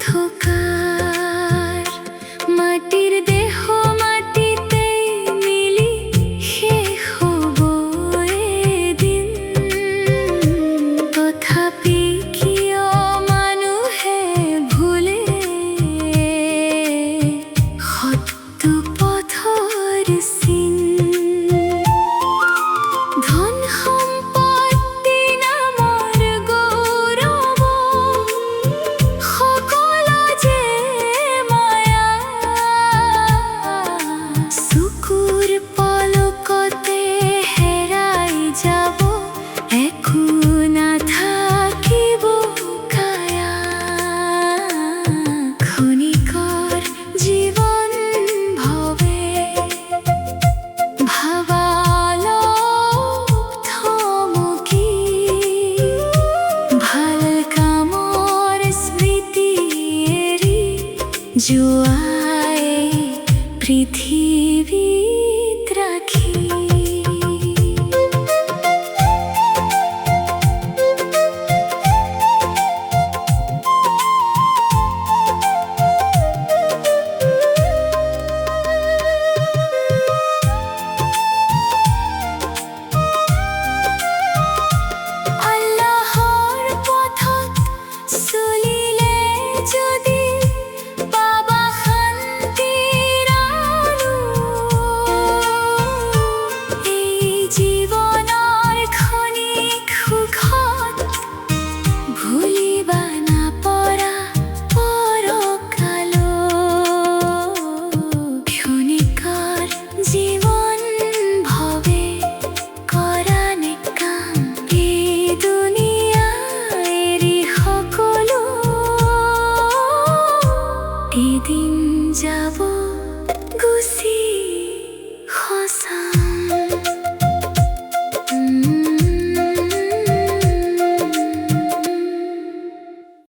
অন্ধকার মাটির দেহ মাটিতে মিলি শেষ হব এদিন। তথাপি কিয় মানুহে ভুলে সৎ পথৰ চিন। ধন সম্পত্তি নামৰ গৌৰৱ সকলো যে মায়া। চকুৰ পলকতে হেৰাই যাব, একো নাথাকিব কায়া। ক্ষণিকৰ জীৱন ভৱে ভাবালক থমকি, ভাল কামৰ স্মৃতি এৰি যোৱাই পৃথিৱী।